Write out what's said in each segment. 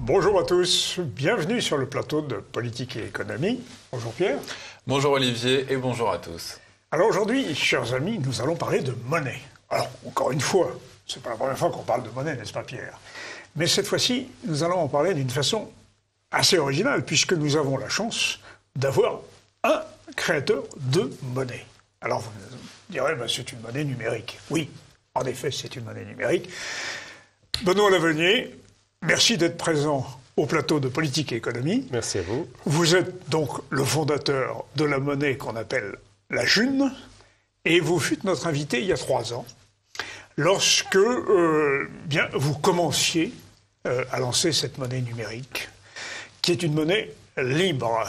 Bonjour à tous, bienvenue sur le plateau de Politique et Économie. Bonjour Pierre. Bonjour Olivier et bonjour à tous. Alors aujourd'hui, chers amis, nous allons parler de monnaie. Alors, encore une fois, c'est pas la première fois qu'on parle de monnaie, n'est-ce pas Pierre? Mais cette fois-ci, nous allons en parler d'une façon assez originale, puisque nous avons la chance d'avoir un créateur de monnaie. Alors vous me direz, c'est une monnaie numérique. Oui, en effet, c'est une monnaie numérique. Benoît Lavenier, merci d'être présent au plateau de Politique et Économie. Merci à vous. Vous êtes donc le fondateur de la monnaie qu'on appelle la June, et vous fûtes notre invité il y a 3 ans, lorsque vous commenciez à lancer cette monnaie numérique, qui est une monnaie libre.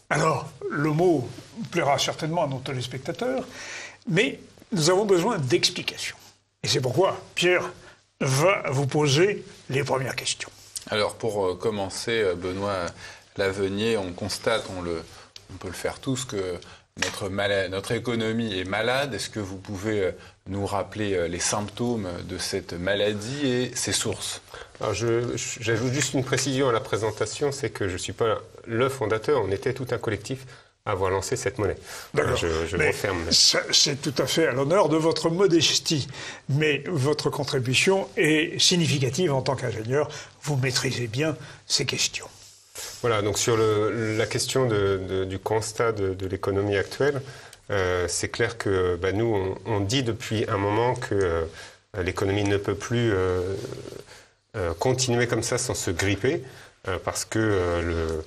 Alors, le mot plaira certainement à nos téléspectateurs, mais nous avons besoin d'explications. Et c'est pourquoi Pierre va vous poser les premières questions. Alors pour commencer, Benoît Lavenier, on constate, on peut le faire tous, que notre économie est malade. Est-ce que vous pouvez nous rappeler les symptômes de cette maladie et ses sources? Alors j'ajoute juste une précision à la présentation, c'est que je ne suis pas le fondateur, on était tout un collectif à avoir lancé cette monnaie. D'accord. Je referme. C'est tout à fait à l'honneur de votre modestie, mais votre contribution est significative en tant qu'ingénieur. Vous maîtrisez bien ces questions. Voilà, donc sur la question du constat de l'économie actuelle, c'est clair que nous, on dit depuis un moment que l'économie ne peut plus continuer comme ça sans se gripper, parce que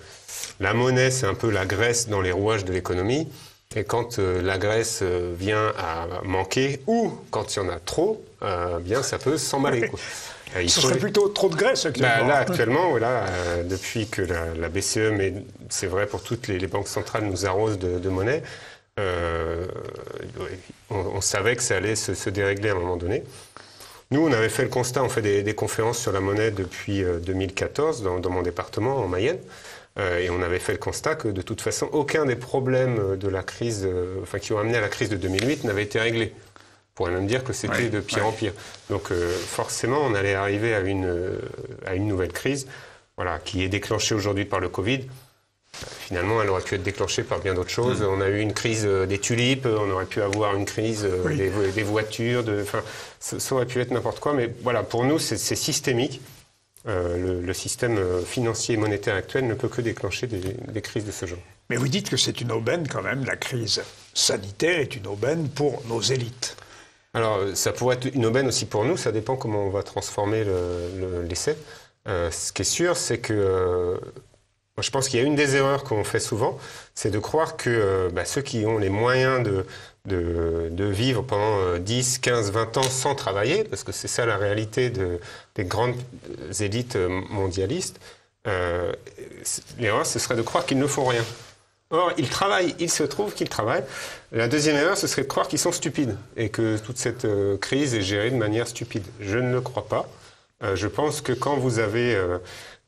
la monnaie, c'est un peu la graisse dans les rouages de l'économie. Et quand la graisse vient à manquer, ou quand il y en a trop, bien ça peut s'emballer. Ce serait plutôt trop de graisse actuellement. Là, actuellement, voilà, depuis que la BCE, mais c'est vrai pour toutes les banques centrales, nous arrosent de monnaie, on savait que ça allait se dérégler à un moment donné. Nous, on avait fait le constat, on fait des conférences sur la monnaie depuis 2014 dans mon département, en Mayenne. Et on avait fait le constat que de toute façon, aucun des problèmes de la crise, qui ont amené à la crise de 2008 n'avait été réglé. On pourrait même dire que c'était de pire en pire. Donc forcément, on allait arriver à une nouvelle crise, voilà, qui est déclenchée aujourd'hui par le Covid. Finalement, elle aurait pu être déclenchée par bien d'autres choses. On a eu une crise des tulipes, on aurait pu avoir une crise des voitures, ça aurait pu être n'importe quoi. Mais voilà, pour nous, c'est systémique. Le système financier et monétaire actuel ne peut que déclencher des crises de ce genre. Mais vous dites que c'est une aubaine quand même, la crise sanitaire est une aubaine pour nos élites. Alors ça pourrait être une aubaine aussi pour nous, ça dépend comment on va transformer l'essai. Ce qui est sûr, c'est que je pense qu'il y a une des erreurs qu'on fait souvent, c'est de croire que ceux qui ont les moyens de vivre pendant 10, 15, 20 ans sans travailler, parce que c'est ça la réalité des grandes élites mondialistes, l'erreur, ce serait de croire qu'ils ne font rien. Or, ils travaillent, il se trouve qu'ils travaillent. La deuxième erreur, ce serait de croire qu'ils sont stupides et que toute cette crise est gérée de manière stupide. Je ne le crois pas. Je pense que quand vous avez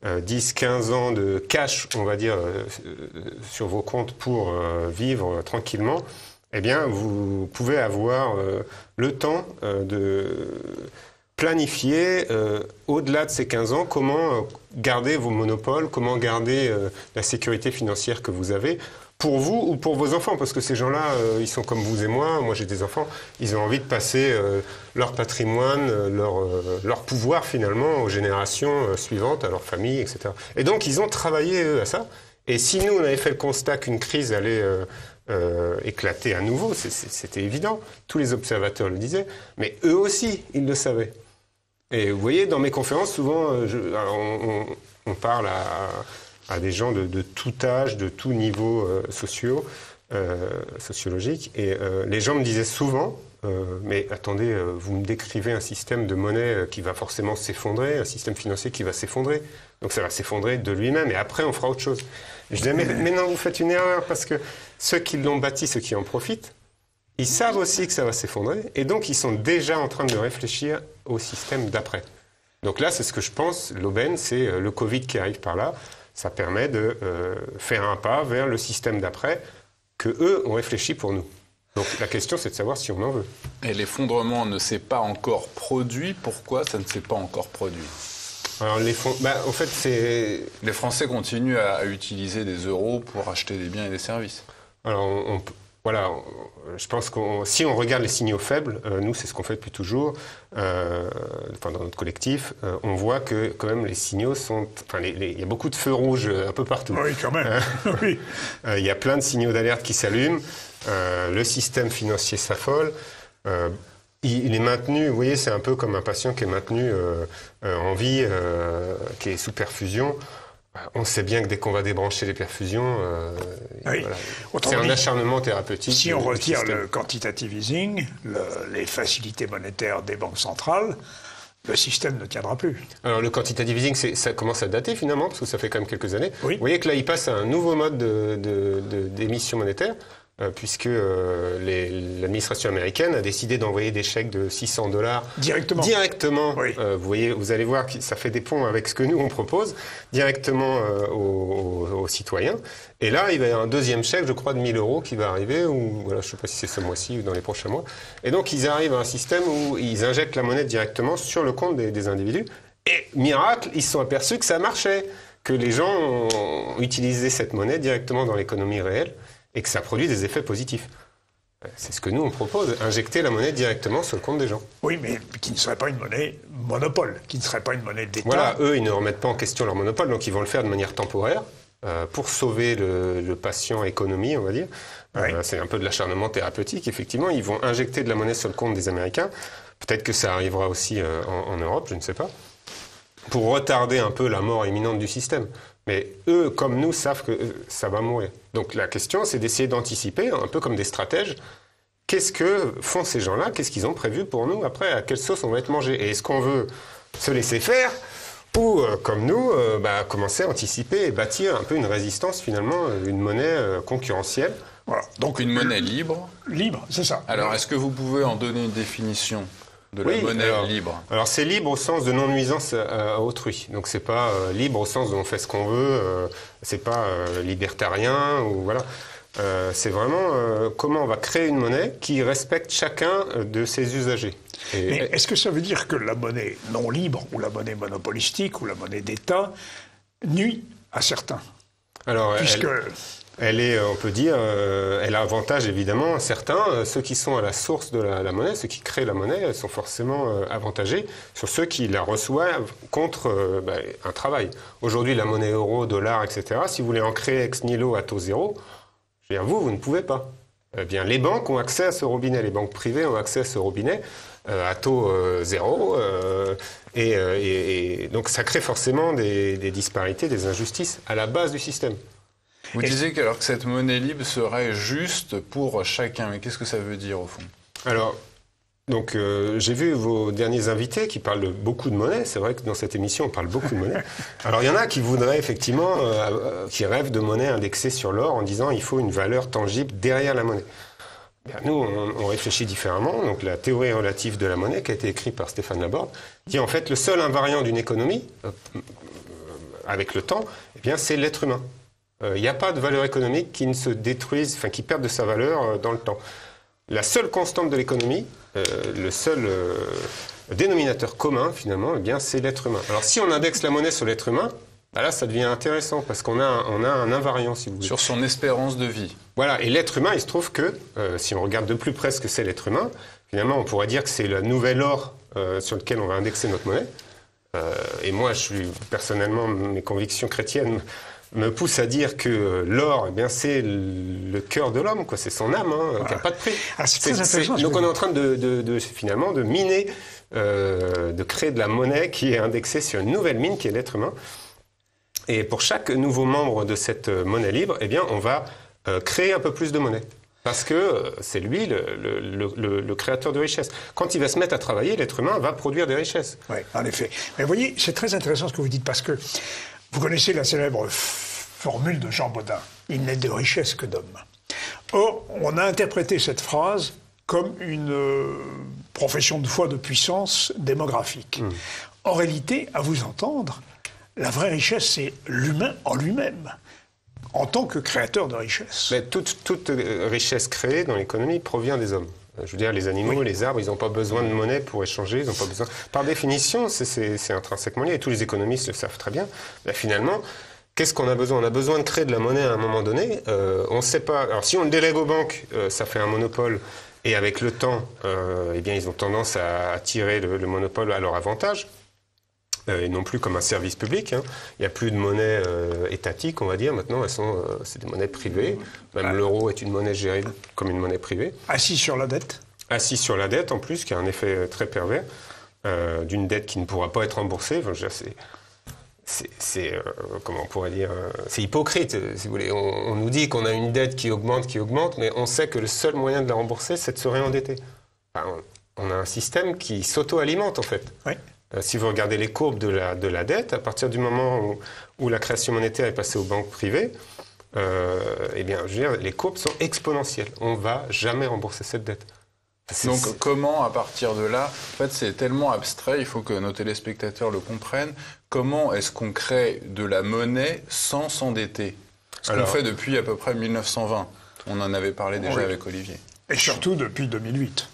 10, 15 ans de cash, on va dire, sur vos comptes pour vivre tranquillement, eh bien, vous pouvez avoir le temps de planifier, au-delà de ces 15 ans, comment garder vos monopoles, comment garder la sécurité financière que vous avez pour vous ou pour vos enfants. Parce que ces gens-là, ils sont comme vous et moi j'ai des enfants, ils ont envie de passer leur patrimoine, leur pouvoir finalement aux générations suivantes, à leur famille, etc. Et donc, ils ont travaillé eux, à ça. Et si nous, on avait fait le constat qu'une crise allait éclater à nouveau, c'était évident. Tous les observateurs le disaient, mais eux aussi, ils le savaient. Et vous voyez, dans mes conférences, souvent, on parle à des gens de tout âge, de tout niveau sociologique, et les gens me disaient souvent, mais attendez, vous me décrivez un système de monnaie qui va forcément s'effondrer, un système financier qui va s'effondrer, donc ça va s'effondrer de lui-même, et après on fera autre chose. Et je disais, mais non, vous faites une erreur, parce que ceux qui l'ont bâti, ceux qui en profitent, ils savent aussi que ça va s'effondrer, et donc ils sont déjà en train de réfléchir au système d'après. Donc là, c'est ce que je pense, l'aubaine, c'est le Covid qui arrive par là, ça permet de faire un pas vers le système d'après que eux ont réfléchi pour nous. Donc la question, c'est de savoir si on en veut. Et l'effondrement ne s'est pas encore produit. Pourquoi ça ne s'est pas encore produit ? Alors les fonds, en fait, c'est... Les Français continuent à utiliser des euros pour acheter des biens et des services. Alors, voilà, je pense que si on regarde les signaux faibles, nous, c'est ce qu'on fait depuis toujours, dans notre collectif, on voit que quand même les signaux sont... il y a beaucoup de feux rouges un peu partout. Oui, quand même. Oui. Il y a plein de signaux d'alerte qui s'allument, le système financier s'affole. Il est maintenu, vous voyez, c'est un peu comme un patient qui est maintenu en vie, qui est sous perfusion. On sait bien que dès qu'on va débrancher les perfusions, oui. Voilà, c'est un acharnement thérapeutique. Si on retire le quantitative easing, les facilités monétaires des banques centrales, le système ne tiendra plus. Alors le quantitative easing, ça commence à dater finalement, parce que ça fait quand même quelques années. Oui. Vous voyez que là, il passe à un nouveau mode d'émission monétaire. Puisque l'administration américaine a décidé d'envoyer des chèques de $600 directement. Oui. Vous allez voir que ça fait des ponts avec ce que nous on propose directement aux citoyens. Et là, il va y avoir un deuxième chèque, je crois, de 1 000 € qui va arriver, ou voilà, je ne sais pas si c'est ce mois-ci ou dans les prochains mois. Et donc, ils arrivent à un système où ils injectent la monnaie directement sur le compte des individus. Et miracle, ils se sont aperçus que ça marchait, que les gens ont utilisé cette monnaie directement dans l'économie réelle. Et que ça produit des effets positifs. C'est ce que nous, on propose, injecter la monnaie directement sur le compte des gens. Oui, mais qui ne serait pas une monnaie monopole, qui ne serait pas une monnaie d'État. Voilà, eux, ils ne remettent pas en question leur monopole, donc ils vont le faire de manière temporaire, pour sauver le patient économie, on va dire. Oui. C'est un peu de l'acharnement thérapeutique, effectivement. Ils vont injecter de la monnaie sur le compte des Américains. Peut-être que ça arrivera aussi en Europe, je ne sais pas. Pour retarder un peu la mort imminente du système. Mais eux, comme nous, savent que ça va mourir. Donc la question, c'est d'essayer d'anticiper, un peu comme des stratèges, qu'est-ce que font ces gens-là, qu'est-ce qu'ils ont prévu pour nous après, à quelle sauce on va être mangé. Et est-ce qu'on veut se laisser faire ou, comme nous, commencer à anticiper et bâtir un peu une résistance, finalement, une monnaie concurrentielle. Voilà. Donc une monnaie libre. Libre, c'est ça. Alors, est-ce que vous pouvez en donner une définition de la monnaie libre? Alors c'est libre au sens de non-nuisance à autrui. Donc c'est pas libre au sens où on fait ce qu'on veut, c'est pas libertarien, ou voilà. C'est vraiment comment on va créer une monnaie qui respecte chacun de ses usagers. Mais est-ce que ça veut dire que la monnaie non libre, ou la monnaie monopolistique, ou la monnaie d'État, nuit à certains? Alors, elle est, on peut dire, elle a avantage évidemment certains. Ceux qui sont à la source de la monnaie, ceux qui créent la monnaie, sont forcément avantagés sur ceux qui la reçoivent contre un travail. Aujourd'hui, la monnaie euro, dollar, etc., si vous voulez en créer ex nihilo à taux zéro, je veux dire, vous ne pouvez pas. Eh bien, les banques ont accès à ce robinet, les banques privées ont accès à ce robinet à taux zéro. Et donc, ça crée forcément des disparités, des injustices à la base du système. Vous disiez que cette monnaie libre serait juste pour chacun. Mais qu'est-ce que ça veut dire au fond? Alors, donc, j'ai vu vos derniers invités qui parlent beaucoup de monnaie. C'est vrai que dans cette émission, on parle beaucoup de monnaie. Alors, il y en a qui voudraient effectivement, qui rêvent de monnaie indexée sur l'or en disant il faut une valeur tangible derrière la monnaie. Bien, nous, on réfléchit différemment. Donc, la théorie relative de la monnaie, qui a été écrite par Stéphane Laborde, dit en fait le seul invariant d'une économie, avec le temps, eh bien, c'est l'être humain. Il n'y a pas de valeur économique qui ne se détruise, enfin qui perde de sa valeur dans le temps. La seule constante de l'économie, le seul dénominateur commun finalement, eh bien c'est l'être humain. Alors si on indexe la monnaie sur l'être humain, là ça devient intéressant parce qu'on a un invariant si vous voulez. Sur son espérance de vie. Voilà, et l'être humain, il se trouve que si on regarde de plus près ce que c'est l'être humain, finalement on pourrait dire que c'est le nouvel or sur lequel on va indexer notre monnaie. Et moi, personnellement, mes convictions chrétiennes me pousse à dire que l'or, eh bien, c'est le cœur de l'homme, quoi. C'est son âme, qui n'a pas de prix. Ah, c'est très intéressant. Donc on est en train finalement de miner, de créer de la monnaie qui est indexée sur une nouvelle mine qui est l'être humain. Et pour chaque nouveau membre de cette monnaie libre, eh bien, on va créer un peu plus de monnaie. Parce que c'est lui le créateur de richesse. Quand il va se mettre à travailler, l'être humain va produire des richesses. Oui, en effet. Mais vous voyez, c'est très intéressant ce que vous dites, parce que vous connaissez la célèbre formule de Jean Bodin, « Il n'est de richesse que d'homme ». Or, on a interprété cette phrase comme une profession de foi de puissance démographique. En réalité, à vous entendre, la vraie richesse, c'est l'humain en lui-même, en tant que créateur de richesse. Mais toute richesse créée dans l'économie provient des hommes. Je veux dire, les animaux, les arbres, ils n'ont pas besoin de monnaie pour échanger, ils n'ont pas besoin... Par définition, c'est intrinsèquement lié, et tous les économistes le savent très bien. Mais finalement, qu'est-ce qu'on a besoin? On a besoin de créer de la monnaie à un moment donné. On ne sait pas... Alors si on le délègue aux banques, ça fait un monopole, et avec le temps, eh bien, ils ont tendance à tirer le monopole à leur avantage. Et non plus comme un service public. Hein. Il n'y a plus de monnaie étatique, on va dire. Maintenant, c'est des monnaies privées. Même l'euro est une monnaie gérée comme une monnaie privée. Assis sur la dette. Assis sur la dette, en plus, qui a un effet très pervers, d'une dette qui ne pourra pas être remboursée. Enfin, comment on pourrait dire, c'est hypocrite, si vous voulez. On nous dit qu'on a une dette qui augmente, mais on sait que le seul moyen de la rembourser, c'est de se réendetter. Enfin, on a un système qui s'auto-alimente, en fait. Oui. Si vous regardez les courbes de la dette, à partir du moment où la création monétaire est passée aux banques privées, eh bien, je veux dire, les courbes sont exponentielles. On ne va jamais rembourser cette dette. Donc comment, à partir de là, en fait c'est tellement abstrait, il faut que nos téléspectateurs le comprennent, comment est-ce qu'on crée de la monnaie sans s'endetter? Ce qu'on fait depuis à peu près 1920. On en avait parlé déjà avec Olivier. Et surtout depuis 2008.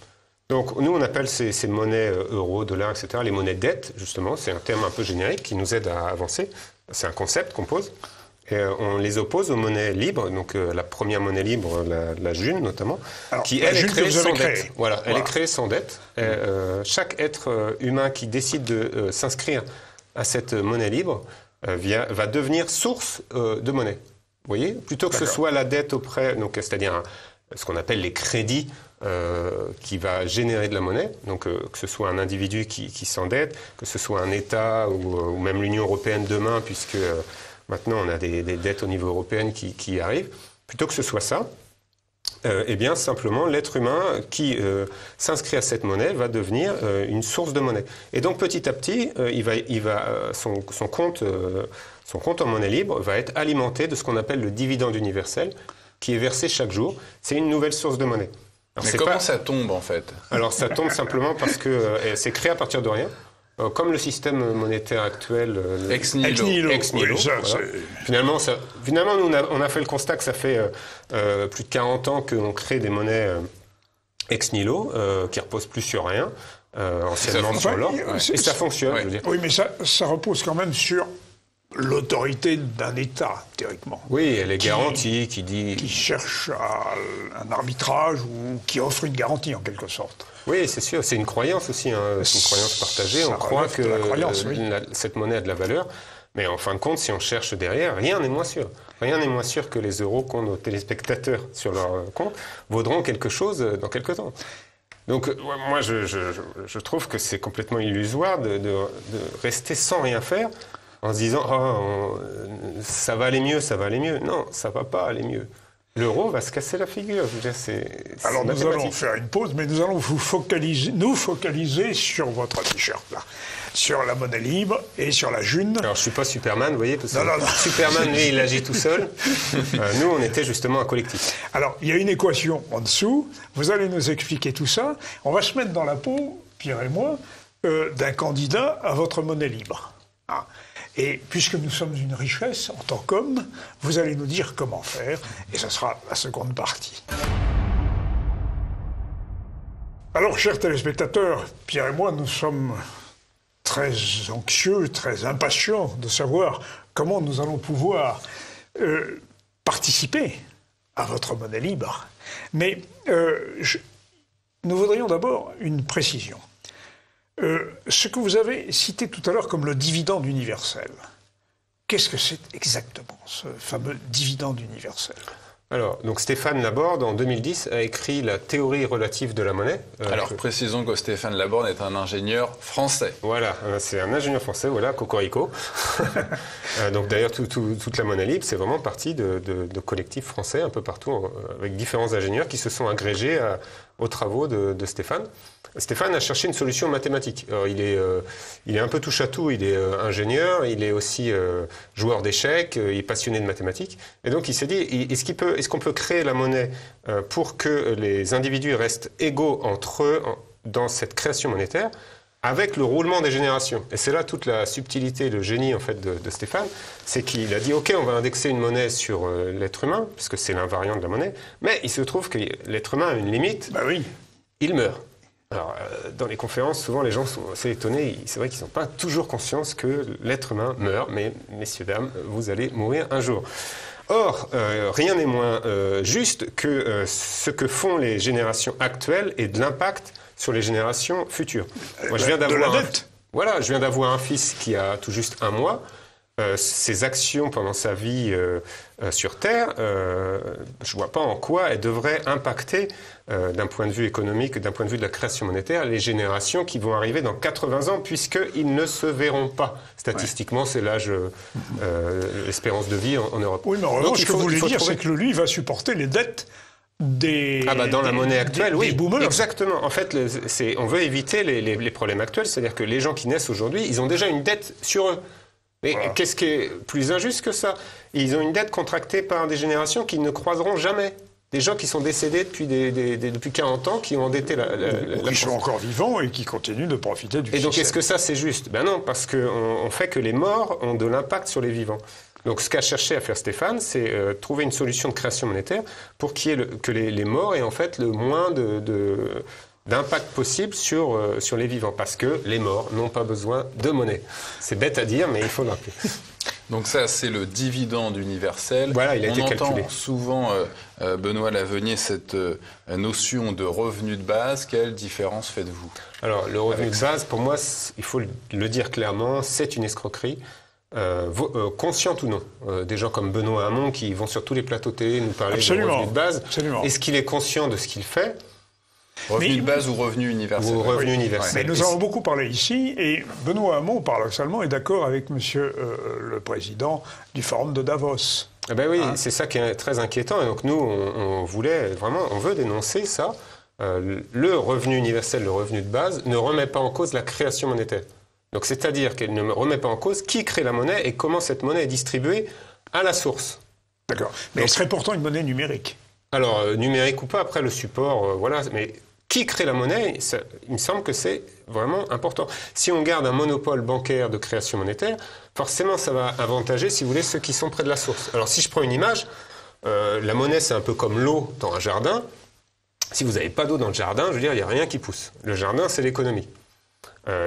Donc nous on appelle ces monnaies euros, dollars, etc. les monnaies dettes, justement. C'est un terme un peu générique qui nous aide à avancer. C'est un concept qu'on pose. Et on les oppose aux monnaies libres, donc la première monnaie libre, la June notamment, alors, qui elle est créée sans dette. Voilà, elle est créée sans dette. Et, chaque être humain qui décide de s'inscrire à cette monnaie libre va devenir source de monnaie. Vous voyez, plutôt que ce soit la dette auprès, donc c'est-à-dire ce qu'on appelle les crédits qui va générer de la monnaie, donc que ce soit un individu qui s'endette, que ce soit un État ou même l'Union européenne demain, puisque maintenant on a des dettes au niveau européen qui arrivent, plutôt que ce soit ça, eh bien simplement l'être humain qui s'inscrit à cette monnaie va devenir une source de monnaie. Et donc petit à petit, son compte en monnaie libre va être alimenté de ce qu'on appelle le dividende universel, qui est versé chaque jour. C'est une nouvelle source de monnaie. Alors, mais comment ça tombe en fait? Alors ça tombe simplement parce que c'est créé à partir de rien. Comme le système monétaire actuel, ex nihilo. Oui, ça, voilà. Finalement, nous, on a fait le constat que ça fait plus de 40 ans qu'on crée des monnaies ex nihilo, qui reposent plus sur rien, anciennement sur l'or, et ça fonctionne. Ouais. Je veux dire. Oui, mais ça repose quand même sur l'autorité d'un État, théoriquement. Oui, elle est garantie, qui cherche un arbitrage ou qui offre une garantie en quelque sorte. Oui, c'est sûr, c'est une croyance aussi, hein. C'est une croyance partagée. On croit que cette monnaie a de la valeur, mais en fin de compte, si on cherche derrière, rien n'est moins sûr. Rien n'est moins sûr que les euros qu'ont nos téléspectateurs sur leur compte vaudront quelque chose dans quelque temps. Donc moi, je trouve que c'est complètement illusoire de rester sans rien faire en se disant ça va aller mieux, ça va aller mieux. Non, ça va pas aller mieux. L'euro va se casser la figure. Je veux dire, alors nous allons faire une pause, mais nous allons nous focaliser sur votre t-shirt là, sur la monnaie libre et sur la June. Alors je suis pas Superman, vous voyez, parce que non. Superman lui il agit tout seul. Nous on était justement un collectif. Alors il y a une équation en dessous. Vous allez nous expliquer tout ça. On va se mettre dans la peau, Pierre et moi, d'un candidat à votre monnaie libre. Ah. Et puisque nous sommes une richesse en tant qu'hommes, vous allez nous dire comment faire, et ce sera la seconde partie. Alors, chers téléspectateurs, Pierre et moi, nous sommes très anxieux, très impatients de savoir comment nous allons pouvoir participer à votre monnaie libre. Mais nous voudrions d'abord une précision. Ce que vous avez cité tout à l'heure comme le dividende universel, qu'est-ce que c'est exactement, ce fameux dividende universel ? Alors, donc Stéphane Laborde, en 2010, a écrit la théorie relative de la monnaie. Alors, précisons que Stéphane Laborde est un ingénieur français. Voilà, c'est un ingénieur français, voilà, cocorico. Donc d'ailleurs, toute la monnaie libre, c'est vraiment partie de collectifs français un peu partout, avec différents ingénieurs qui se sont agrégés aux travaux de Stéphane. Stéphane a cherché une solution mathématique. Alors, il est un peu touche-à-tout, il est ingénieur, il est aussi joueur d'échecs, il est passionné de mathématiques. Et donc il s'est dit, est-ce qu'on peut créer la monnaie pour que les individus restent égaux entre eux dans cette création monétaire avec le roulement des générations. Et c'est là toute la subtilité, le génie en fait de Stéphane, c'est qu'il a dit ok, on va indexer une monnaie sur l'être humain, puisque c'est l'invariant de la monnaie, mais il se trouve que l'être humain a une limite. Bah oui. il meurt. Alors, dans les conférences, souvent, les gens sont assez étonnés. C'est vrai qu'ils n'ont pas toujours conscience que l'être humain meurt, mais messieurs, dames, vous allez mourir un jour. Or, rien n'est moins juste que ce que font les générations actuelles et de l'impact sur les générations futures. Moi, je viens d'avoir un fils qui a tout juste 1 mois. Ses actions pendant sa vie sur Terre, je ne vois pas en quoi elles devraient impacter, d'un point de vue économique, d'un point de vue de la création monétaire, les générations qui vont arriver dans 80 ans, puisqu'ils ne se verront pas. Statistiquement, c'est l'âge, l'espérance de vie en Europe. Oui, mais en revanche, ce que vous voulez dire, c'est que lui va supporter les dettes dans la monnaie actuelle, oui, boomers. Exactement. En fait, on veut éviter les problèmes actuels, c'est-à-dire que les gens qui naissent aujourd'hui, ils ont déjà une dette sur eux. Mais qu'est-ce qui est plus injuste que ça? Ils ont une dette contractée par des générations qu'ils ne croiseront jamais. Des gens qui sont décédés depuis 40 ans, qui ont endetté qui sont encore vivants et qui continuent de profiter du système. Et donc, est-ce que ça, c'est juste? Ben non, parce qu'on fait que les morts ont de l'impact sur les vivants. Donc, ce qu'a cherché à faire Stéphane, c'est trouver une solution de création monétaire pour que les morts aient en fait le moins d'impact possible sur les vivants, parce que les morts n'ont pas besoin de monnaie. C'est bête à dire, mais il faut le rappeler. Donc ça, c'est le dividende universel. Voilà, il a été calculé. On entend souvent, Benoît Lavenier, cette notion de revenu de base. Quelle différence faites-vous? Alors, le revenu de base, pour moi, il faut le dire clairement, c'est une escroquerie. Consciente ou non. Des gens comme Benoît Hamon qui vont sur tous les plateaux télé nous parler de revenu de base. Absolument. Est-ce qu'il est conscient de ce qu'il fait? Revenu de base ou revenu universel? Ou revenu universel. Mais nous avons beaucoup parlé ici, et Benoît Hamon, paradoxalement, est d'accord avec monsieur le président du Forum de Davos. Ah ben oui, c'est ça qui est très inquiétant. Et donc nous, on veut dénoncer ça. Le revenu universel, le revenu de base, ne remet pas en cause la création monétaire. Donc c'est-à-dire qu'elle ne remet pas en cause qui crée la monnaie et comment cette monnaie est distribuée à la source. D'accord. Mais elle serait pourtant une monnaie numérique. Alors, numérique ou pas, après le support, voilà. Mais qui crée la monnaie, il me semble que c'est vraiment important. Si on garde un monopole bancaire de création monétaire, forcément, ça va avantager, si vous voulez, ceux qui sont près de la source. Alors, si je prends une image, la monnaie, c'est un peu comme l'eau dans un jardin. Si vous n'avez pas d'eau dans le jardin, je veux dire, il n'y a rien qui pousse. Le jardin, c'est l'économie.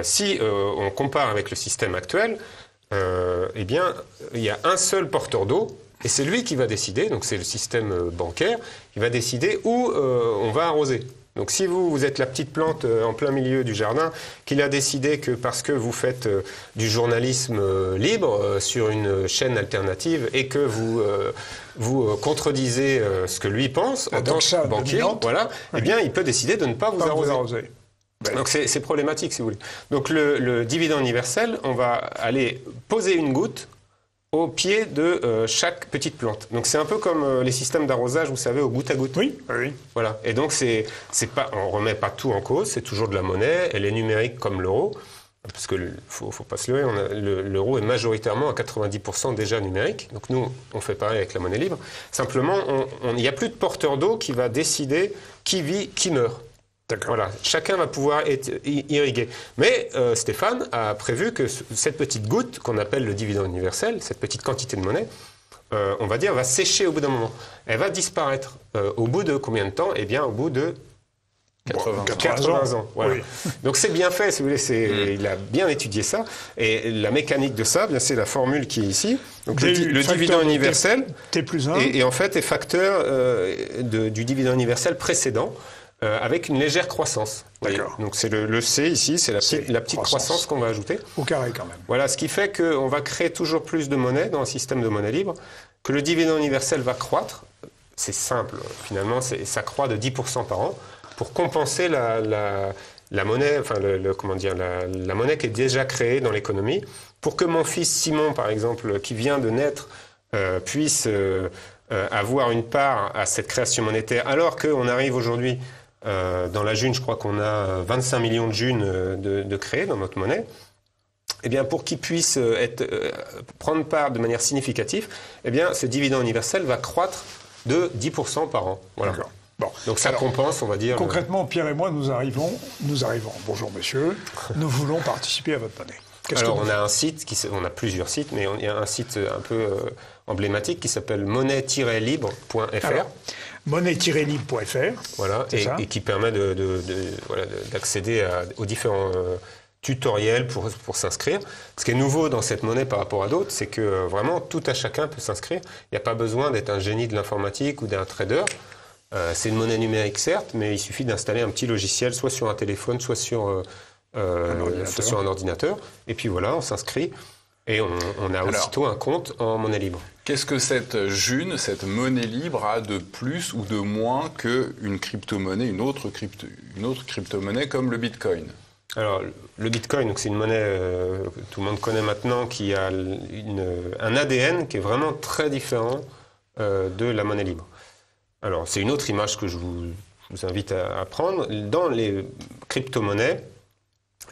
Si on compare avec le système actuel, eh bien, il y a un seul porteur d'eau, et c'est lui qui va décider, donc c'est le système bancaire, qui va décider où on va arroser. Donc si vous êtes la petite plante en plein milieu du jardin, qu'il a décidé que parce que vous faites du journalisme libre sur une chaîne alternative et que vous contredisez ce que lui pense en tant que banquier, voilà, eh bien il peut décider de ne pas vous arroser. Donc c'est problématique, si vous voulez. Donc le dividende universel, on va aller poser une goutte au pied de chaque petite plante. Donc c'est un peu comme les systèmes d'arrosage, vous savez, au goutte à goutte. Oui. Voilà. Et donc on remet pas tout en cause, c'est toujours de la monnaie, elle est numérique comme l'euro, parce que faut pas se leurrer, l'euro est majoritairement à 90% déjà numérique. Donc nous, on fait pareil avec la monnaie libre. Simplement, il n'y a plus de porteur d'eau qui va décider qui vit, qui meurt. Voilà, chacun va pouvoir être irrigué. Mais Stéphane a prévu que cette petite goutte, qu'on appelle le dividende universel, cette petite quantité de monnaie, on va dire, va sécher au bout d'un moment. Elle va disparaître. Au bout de combien de temps? Eh bien, au bout de 80 ans. Voilà. Oui. Donc c'est bien fait, si vous voulez. Il a bien étudié ça. Et la mécanique de ça, bien, c'est la formule qui est ici. Donc le dividende universel T plus 1. Et en fait est facteur du dividende universel précédent. Avec une légère croissance. D'accord. Donc c'est le C ici, c'est la petite croissance qu'on va ajouter. Au carré quand même. Voilà, ce qui fait qu'on va créer toujours plus de monnaie dans un système de monnaie libre, que le dividende universel va croître. C'est simple, finalement, ça croît de 10% par an pour compenser la monnaie, enfin la monnaie qui est déjà créée dans l'économie, pour que mon fils Simon, par exemple, qui vient de naître, puisse avoir une part à cette création monétaire, alors qu'on arrive aujourd'hui dans la June, je crois qu'on a 25 millions de Junes de créés dans notre monnaie. Eh bien, pour qu'ils puissent prendre part de manière significative, eh bien, ce dividende universel va croître de 10% par an. Voilà. D'accord. Bon. Donc ça compense, on va dire. Concrètement, Pierre et moi, nous arrivons. Bonjour monsieur. Nous voulons participer à votre monnaie. Alors, on a un site, on a plusieurs sites, mais il y a un site un peu emblématique qui s'appelle monnaie-libre.fr. Monnaie-libre.fr. Voilà, et qui permet d'accéder aux différents tutoriels pour s'inscrire. Ce qui est nouveau dans cette monnaie par rapport à d'autres, c'est que vraiment tout à chacun peut s'inscrire. Il n'y a pas besoin d'être un génie de l'informatique ou d'un trader. C'est une monnaie numérique certes, mais il suffit d'installer un petit logiciel, soit sur un téléphone, soit sur un ordinateur. Et puis voilà, on s'inscrit et on a aussitôt un compte en monnaie libre. Qu'est-ce que cette June, cette monnaie libre a de plus ou de moins qu'une crypto-monnaie, une autre crypto-monnaie comme le Bitcoin? Alors, le Bitcoin, donc c'est une monnaie que tout le monde connaît maintenant, qui a un ADN qui est vraiment très différent de la monnaie libre. Alors, c'est une autre image que je vous invite à prendre. Dans les crypto-monnaies,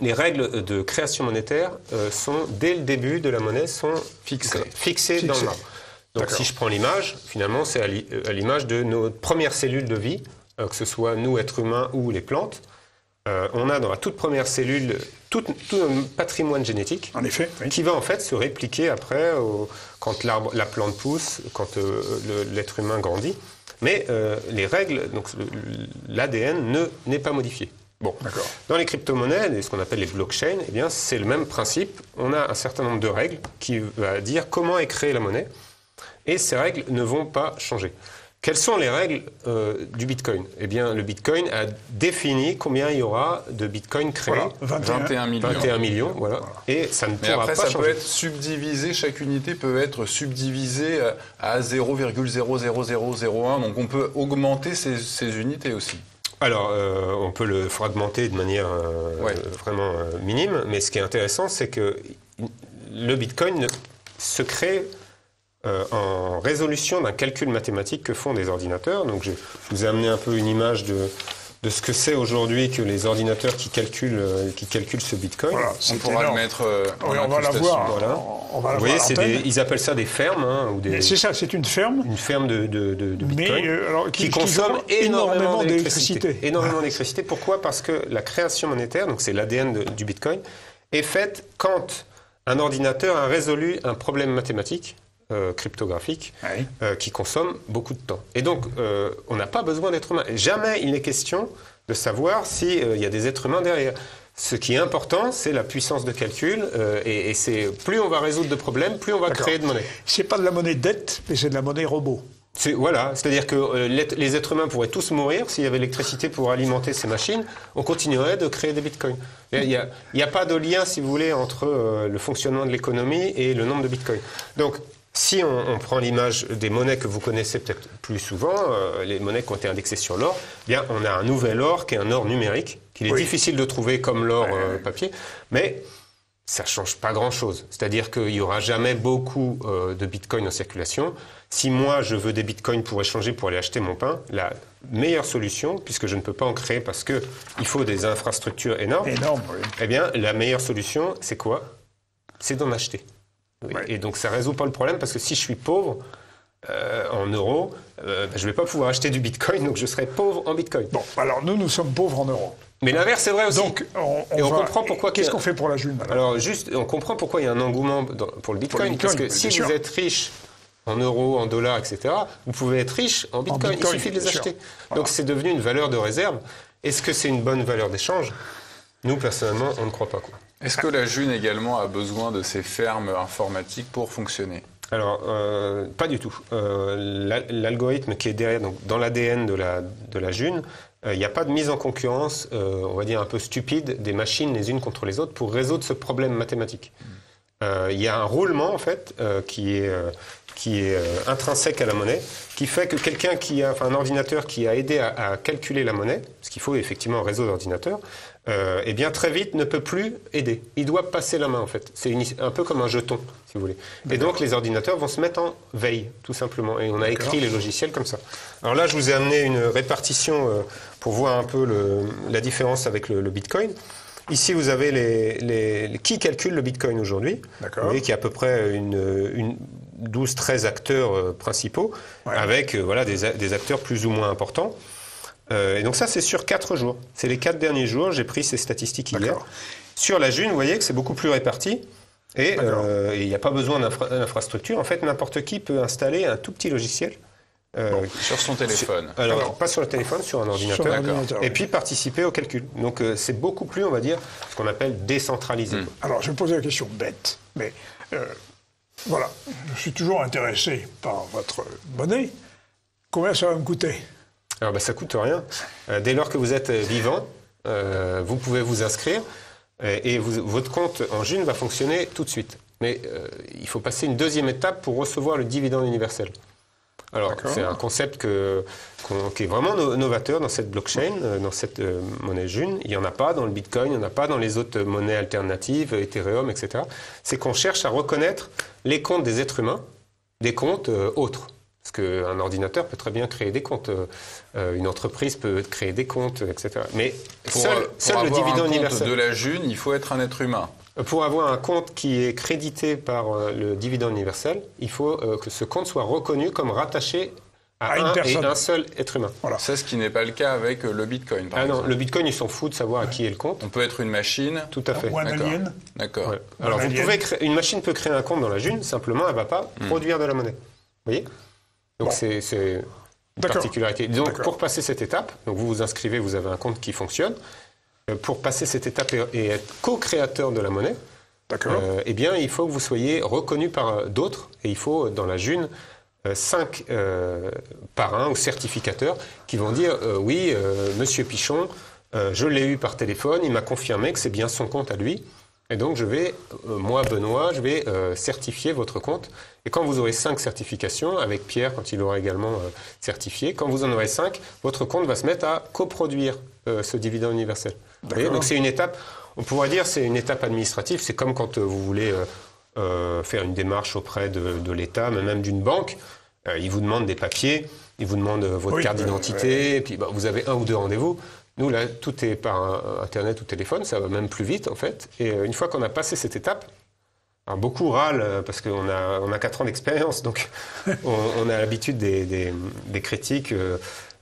les règles de création monétaire sont, dès le début de la monnaie, sont fixées dans le marbre. Donc, si je prends l'image, finalement, c'est à l'image de nos premières cellules de vie, que ce soit nous, êtres humains, ou les plantes. On a dans la toute première cellule tout un patrimoine génétique, en effet, oui, qui va en fait se répliquer après quand la plante pousse, quand l'être humain grandit. Mais les règles, donc l'ADN n'est pas modifié. Bon, dans les crypto-monnaies, ce qu'on appelle les blockchains, eh bien c'est le même principe. On a un certain nombre de règles qui va dire comment est créée la monnaie, et ces règles ne vont pas changer. Quelles sont les règles du Bitcoin? Eh bien, le Bitcoin a défini combien il y aura de Bitcoin créés. Voilà, 21 millions. 21 millions, voilà. Et ça ne pourra pas changer. Mais après, ça peut être subdivisé, chaque unité peut être subdivisée à 0,00001, donc on peut augmenter ces unités aussi. Alors, on peut le fragmenter de manière vraiment minime, mais ce qui est intéressant, c'est que le Bitcoin se crée en résolution d'un calcul mathématique que font des ordinateurs. Donc je vous ai amené un peu une image de ce que c'est aujourd'hui que les ordinateurs qui calculent ce Bitcoin. Voilà, on pourra le mettre oui, on va la voir. Voilà. On va la vous voyez, ils appellent ça des fermes. Hein, c'est ça, c'est une ferme. Une ferme de Bitcoin qui consomme énormément d'électricité. Énormément d'électricité. Pourquoi? Parce que la création monétaire, donc c'est l'ADN du Bitcoin, est faite quand un ordinateur a résolu un problème mathématique cryptographique qui consomme beaucoup de temps. Et donc, on n'a pas besoin d'êtres humains. Jamais il n'est question de savoir s'il y a des êtres humains derrière. Ce qui est important, c'est la puissance de calcul, et c'est plus on va résoudre de problèmes, plus on va créer de monnaie. C'est pas de la monnaie dette, mais c'est de la monnaie robot. Voilà, c'est-à-dire que les êtres humains pourraient tous mourir s'il y avait l'électricité pour alimenter ces machines, on continuerait de créer des bitcoins. Il n'y a pas de lien, si vous voulez, entre le fonctionnement de l'économie et le nombre de bitcoins. Donc, si on prend l'image des monnaies que vous connaissez peut-être plus souvent, les monnaies qui ont été indexées sur l'or, eh bien on a un nouvel or qui est un or numérique, qu'il est difficile de trouver comme l'or papier, mais ça ne change pas grand-chose. C'est-à-dire qu'il n'y aura jamais beaucoup de bitcoins en circulation. Si moi je veux des bitcoins pour échanger, pour aller acheter mon pain, la meilleure solution, puisque je ne peux pas en créer parce qu'il faut des infrastructures énormes, eh bien la meilleure solution, c'est quoi? C'est d'en acheter. Et donc ça ne résout pas le problème parce que si je suis pauvre en euros, je ne vais pas pouvoir acheter du bitcoin, donc je serai pauvre en bitcoin. Bon, alors nous sommes pauvres en euros. Mais l'inverse c'est vrai aussi. Donc on comprend pourquoi. Qu'est-ce qu'on fait pour la June? Alors juste, on comprend pourquoi il y a un engouement pour le bitcoin, parce que si vous êtes riche en euros, en dollars, etc., vous pouvez être riche en bitcoin. Il suffit de les acheter. Voilà. Donc c'est devenu une valeur de réserve. Est-ce que c'est une bonne valeur d'échange? Nous, personnellement, on ne croit pas. Est-ce que la June également a besoin de ces fermes informatiques pour fonctionner? Alors, pas du tout. L'algorithme qui est derrière, donc dans l'ADN de la June, il n'y a pas de mise en concurrence, on va dire un peu stupide, des machines les unes contre les autres pour résoudre ce problème mathématique. Il y a un roulement, en fait, qui est intrinsèque à la monnaie, qui fait que quelqu'un un ordinateur qui a aidé à calculer la monnaie, parce qu'il faut effectivement un réseau d'ordinateurs, eh bien très vite ne peut plus aider. Il doit passer la main en fait. C'est un peu comme un jeton, si vous voulez. Et donc les ordinateurs vont se mettre en veille, tout simplement. Et on a écrit les logiciels comme ça. Alors là, je vous ai amené une répartition pour voir un peu la différence avec le Bitcoin. Ici, vous avez qui calcule le Bitcoin aujourd'hui. Vous voyez qu'il y a à peu près 12-13 acteurs principaux, avec des acteurs plus ou moins importants. Et donc ça, c'est sur 4 jours. C'est les 4 derniers jours, j'ai pris ces statistiques hier. Sur la June, vous voyez que c'est beaucoup plus réparti. Et il n'y a pas besoin d'infrastructure. En fait, n'importe qui peut installer un tout petit logiciel. Sur son téléphone. Alors, pas sur le téléphone, sur un ordinateur. Sur un ordinateur, et puis participer au calcul. Donc, c'est beaucoup plus, on va dire, ce qu'on appelle décentralisé. Alors, je vais poser la question bête, mais voilà, je suis toujours intéressé par votre monnaie. Combien ça va me coûter? Alors, ça coûte rien. Dès lors que vous êtes vivant, vous pouvez vous inscrire et votre compte en June va fonctionner tout de suite. Mais il faut passer une deuxième étape pour recevoir le dividende universel. Alors, c'est un concept qui est vraiment novateur dans cette blockchain, dans cette monnaie June. Il n'y en a pas dans le Bitcoin, il n'y en a pas dans les autres monnaies alternatives, Ethereum, etc. C'est qu'on cherche à reconnaître les comptes des êtres humains, des comptes autres. Parce qu'un ordinateur peut très bien créer des comptes, une entreprise peut créer des comptes, etc. Mais seul le dividende universel. De la June, il faut être un être humain. Pour avoir un compte qui est crédité par le dividende universel, il faut que ce compte soit reconnu comme rattaché à un seul être humain. Voilà. C'est ce qui n'est pas le cas avec le Bitcoin, par exemple. Non, le Bitcoin, il s'en fout de savoir à qui est le compte. On peut être une machine. Tout à fait. Ou un alien. D'accord. Ouais. Alors, une machine peut créer un compte dans la June, simplement, elle ne va pas produire de la monnaie. Vous voyez? Donc, c'est une particularité. Donc, pour passer cette étape, donc vous vous inscrivez, vous avez un compte qui fonctionne. Pour passer cette étape et être co-créateur de la monnaie, eh bien, il faut que vous soyez reconnu par d'autres. Et il faut, dans la June, 5 parrains ou certificateurs qui vont dire oui, Monsieur Pichon, je l'ai eu par téléphone, il m'a confirmé que c'est bien son compte à lui. Et donc, je vais, moi, Benoît, je vais certifier votre compte. Et quand vous aurez 5 certifications, avec Pierre, quand il aura également certifié, quand vous en aurez 5, votre compte va se mettre à coproduire ce dividende universel. Vous voyez, donc, c'est une étape, on pourrait dire, c'est une étape administrative. C'est comme quand vous voulez faire une démarche auprès de l'État, mais même d'une banque. Ils vous demandent des papiers, ils vous demandent votre carte d'identité, et puis vous avez 1 ou 2 rendez-vous. Nous, là, tout est par Internet ou téléphone, ça va même plus vite, en fait. Et une fois qu'on a passé cette étape, alors beaucoup râlent parce qu'on a 4 ans d'expérience, donc on a l'habitude des critiques,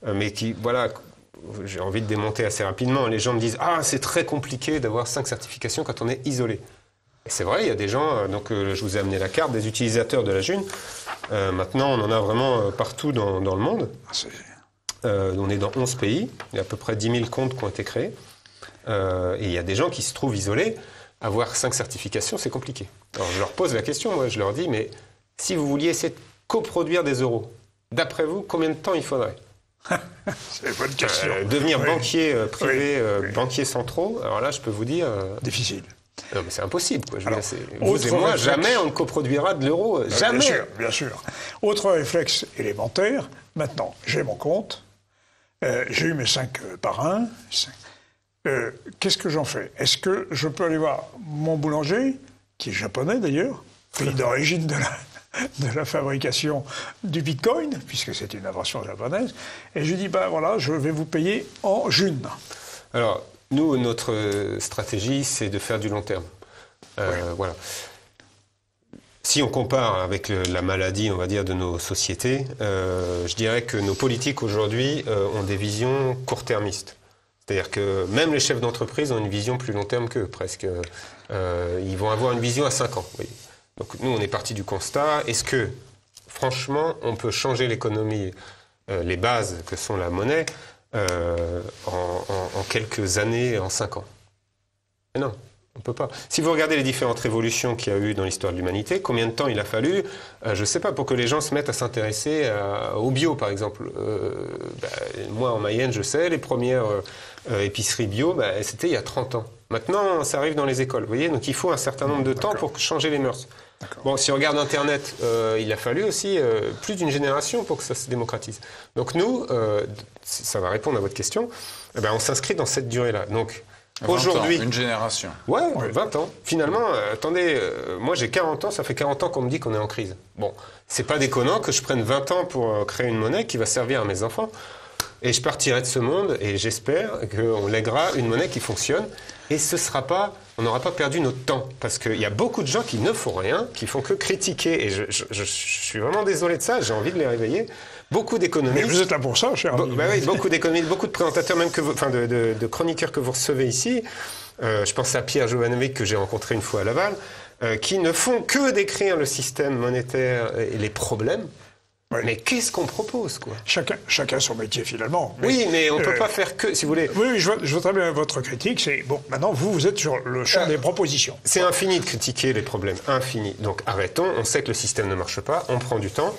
mais qui, voilà, j'ai envie de démonter assez rapidement. Les gens me disent « Ah, c'est très compliqué d'avoir 5 certifications quand on est isolé ». Et c'est vrai, il y a des gens, donc je vous ai amené la carte des utilisateurs de la June. Maintenant, on en a vraiment partout dans le monde. On est dans 11 pays, il y a à peu près 10 000 comptes qui ont été créés. Et il y a des gens qui se trouvent isolés. Avoir 5 certifications, c'est compliqué. Alors je leur pose la question, moi je leur dis, mais si vous vouliez essayer de coproduire des euros, d'après vous, combien de temps il faudrait? C'est une bonne question. Devenir banquier privé, banquier centraux, alors là je peux vous dire... difficile. Non, mais c'est impossible. Quoi. Vous et moi, jamais on ne coproduira de l'euro. Jamais. Bien sûr, bien sûr. Autre réflexe élémentaire, maintenant, j'ai mon compte, j'ai eu mes 5 parrains. Qu'est-ce que j'en fais? Est-ce que je peux aller voir mon boulanger, qui est japonais d'ailleurs, pays d'origine de la fabrication du Bitcoin, puisque c'est une invention japonaise, et je lui dis, voilà, je vais vous payer en June. Alors, nous, notre stratégie, c'est de faire du long terme. Voilà. Si on compare avec la maladie, on va dire, de nos sociétés, je dirais que nos politiques aujourd'hui ont des visions court-termistes. C'est-à-dire que même les chefs d'entreprise ont une vision plus long terme qu'eux, presque. Ils vont avoir une vision à 5 ans. Oui. Donc nous, on est parti du constat. Est-ce que, franchement, on peut changer l'économie, les bases que sont la monnaie, en quelques années, en 5 ans? Mais non, on ne peut pas. Si vous regardez les différentes révolutions qu'il y a eu dans l'histoire de l'humanité, combien de temps il a fallu, je ne sais pas, pour que les gens se mettent à s'intéresser au bio, par exemple. Moi, en Mayenne, je sais, les premières épiceries bio, c'était il y a 30 ans. Maintenant, ça arrive dans les écoles, vous voyez. Donc il faut un certain nombre de temps pour changer les mœurs. Bon, si on regarde Internet, il a fallu aussi plus d'une génération pour que ça se démocratise. Donc nous, ça va répondre à votre question, on s'inscrit dans cette durée-là. Donc aujourd'hui, une génération. Ouais, 20 ans. Finalement, attendez, moi j'ai 40 ans, ça fait 40 ans qu'on me dit qu'on est en crise. Bon, c'est pas déconnant que je prenne 20 ans pour créer une monnaie qui va servir à mes enfants. Et je partirai de ce monde et j'espère qu'on lèguera une monnaie qui fonctionne. Et ce sera pas, on n'aura pas perdu notre temps. Parce qu'il y a beaucoup de gens qui ne font rien, qui font que critiquer. Et je suis vraiment désolé de ça, j'ai envie de les réveiller. Beaucoup d'économistes. Mais vous êtes là pour ça, cher ami. Oui, beaucoup d'économistes, beaucoup de présentateurs, même de chroniqueurs que vous recevez ici, je pense à Pierre Jovanovic que j'ai rencontré une fois à Laval, qui ne font que décrire le système monétaire et les problèmes. Ouais. Mais qu'est-ce qu'on propose, quoi? Chacun son métier, finalement. Oui, mais on ne peut pas faire que, si vous voulez... Oui, je vois très bien votre critique. C'est bon, maintenant, vous êtes sur le champ des propositions. C'est infini de critiquer les problèmes, infini. Donc arrêtons, on sait que le système ne marche pas, on prend du temps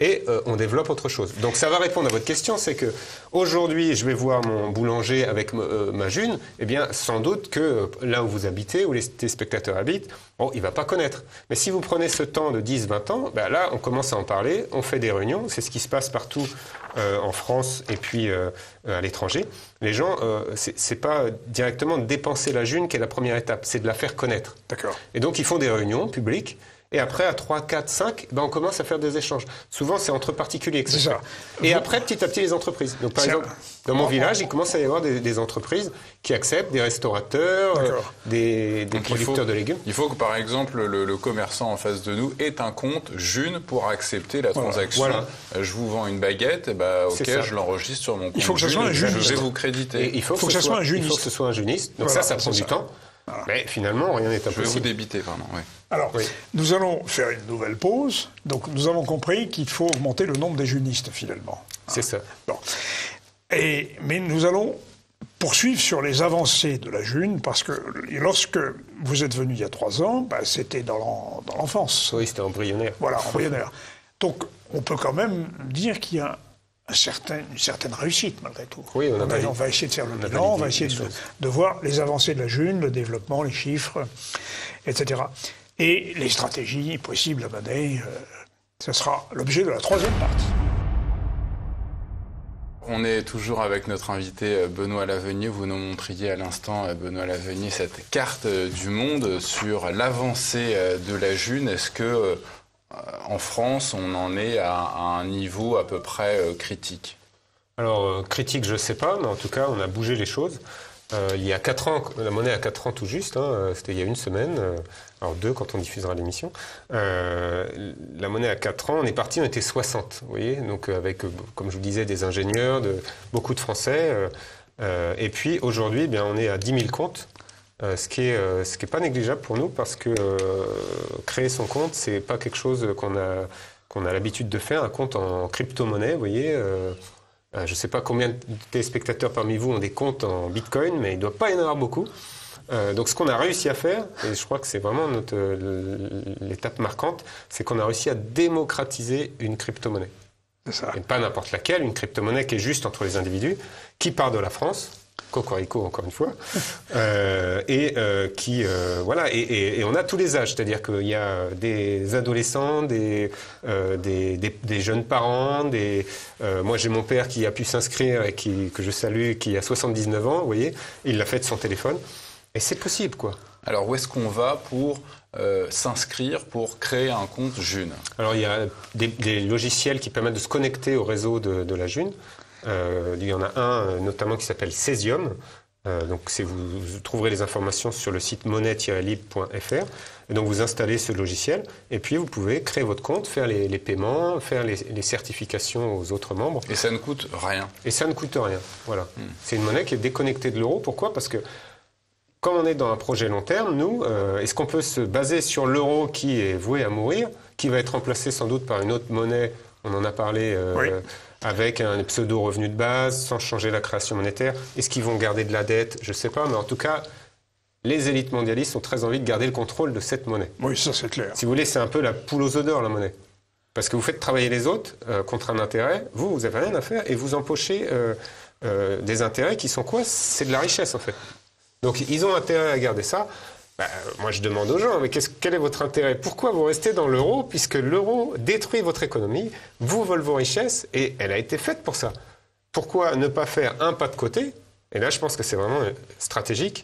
et on développe autre chose. Donc ça va répondre à votre question, c'est que aujourd'hui, je vais voir mon boulanger avec ma june, eh bien sans doute que là où vous habitez, où les téléspectateurs habitent, bon, il ne va pas connaître. Mais si vous prenez ce temps de 10-20 ans, ben là, on commence à en parler, on fait des réunions, c'est ce qui se passe partout en France et puis à l'étranger. Les gens, c'est pas directement de dépenser la june qui est la première étape, c'est de la faire connaître. D'accord. Et donc ils font des réunions publiques. Et après, à 3, 4, 5, ben on commence à faire des échanges. Souvent, c'est entre particuliers que c'est ça. Et après, petit à petit, les entreprises. Donc, par exemple, dans mon village, il commence à y avoir des entreprises qui acceptent, des restaurateurs, des producteurs de légumes. Il faut que, par exemple, le commerçant en face de nous ait un compte june pour accepter la transaction. Voilà. Je vous vends une baguette, et ben, ok, je l'enregistre sur mon compte. Il faut que ce soit un juniste. Je vais vous créditer. Et il faut que ce soit un juniste. Il faut que ce soit un juniste. Donc ça prend du temps. Voilà. Mais finalement, rien n'est impossible. Je vais vous débiter, pardon. Oui. Alors, nous allons faire une nouvelle pause. Donc, nous avons compris qu'il faut augmenter le nombre des junistes, finalement. C'est ça. Bon. Mais nous allons poursuivre sur les avancées de la June, parce que lorsque vous êtes venu il y a 3 ans, c'était dans l'enfance. Oui, c'était embryonnaire. Voilà, embryonnaire. Donc, on peut quand même dire qu'il y a une certaine réussite, malgré tout. Oui, on va essayer de faire le bilan, on va essayer de voir les avancées de la June, le développement, les chiffres, etc. Et les stratégies possibles à mener, ce sera l'objet de la 3e partie. On est toujours avec notre invité Benoît Lavenier. Vous nous montriez à l'instant, Benoît Lavenier, cette carte du monde sur l'avancée de la June. Est-ce que en France, on en est à un niveau à peu près critique? Alors, critique, je ne sais pas, mais en tout cas, on a bougé les choses. Il y a 4 ans, la monnaie a 4 ans tout juste, c'était il y a 1 semaine, alors 2 quand on diffusera l'émission. La monnaie a 4 ans, on est parti, on était 60, vous voyez, donc avec, comme je vous disais, des ingénieurs, beaucoup de Français. Et puis aujourd'hui, bien, on est à 10 000 comptes. Ce qui est pas négligeable pour nous parce que créer son compte, c'est pas quelque chose qu'on a l'habitude de faire. Un compte en crypto-monnaie, vous voyez. Je sais pas combien de téléspectateurs parmi vous ont des comptes en Bitcoin, mais il doit pas y en avoir beaucoup. Donc ce qu'on a réussi à faire, et je crois que c'est vraiment l'étape marquante, c'est qu'on a réussi à démocratiser une crypto-monnaie. C'est ça. Et pas n'importe laquelle, une crypto-monnaie qui est juste entre les individus, qui part de la France. Cocorico, encore une fois, voilà, et on a tous les âges, c'est-à-dire qu'il y a des adolescents, des jeunes parents, moi j'ai mon père qui a pu s'inscrire et que je salue, qui a 79 ans, vous voyez, il l'a fait de son téléphone, et c'est possible, quoi. Alors où est-ce qu'on va pour s'inscrire, pour créer un compte June? Alors il y a des logiciels qui permettent de se connecter au réseau de la June. Il y en a un notamment qui s'appelle Cesium. Donc vous trouverez les informations sur le site monnaie-libre.fr. Et donc vous installez ce logiciel et puis vous pouvez créer votre compte, faire les paiements, faire les certifications aux autres membres. Et ça ne coûte rien. Et ça ne coûte rien. Voilà. C'est une monnaie qui est déconnectée de l'euro. Pourquoi? Parce que comme on est dans un projet long terme, nous, est-ce qu'on peut se baser sur l'euro qui est voué à mourir, qui va être remplacé sans doute par une autre monnaie? On en a parlé. Oui. Avec un pseudo-revenu de base, sans changer la création monétaire. Est-ce qu'ils vont garder de la dette? Je ne sais pas, mais en tout cas, les élites mondialistes ont très envie de garder le contrôle de cette monnaie. Oui, ça c'est clair. Si vous voulez, c'est un peu la poule aux œufs d'or, la monnaie. Parce que vous faites travailler les autres contre un intérêt, vous n'avez rien à faire, et vous empochez des intérêts qui sont quoi? C'est de la richesse, en fait. Donc, ils ont intérêt à garder ça. Moi, je demande aux gens, mais quel est votre intérêt? Pourquoi vous restez dans l'euro, puisque l'euro détruit votre économie, vous vole vos richesses, et elle a été faite pour ça. Pourquoi ne pas faire un pas de côté? Et là, je pense que c'est vraiment stratégique.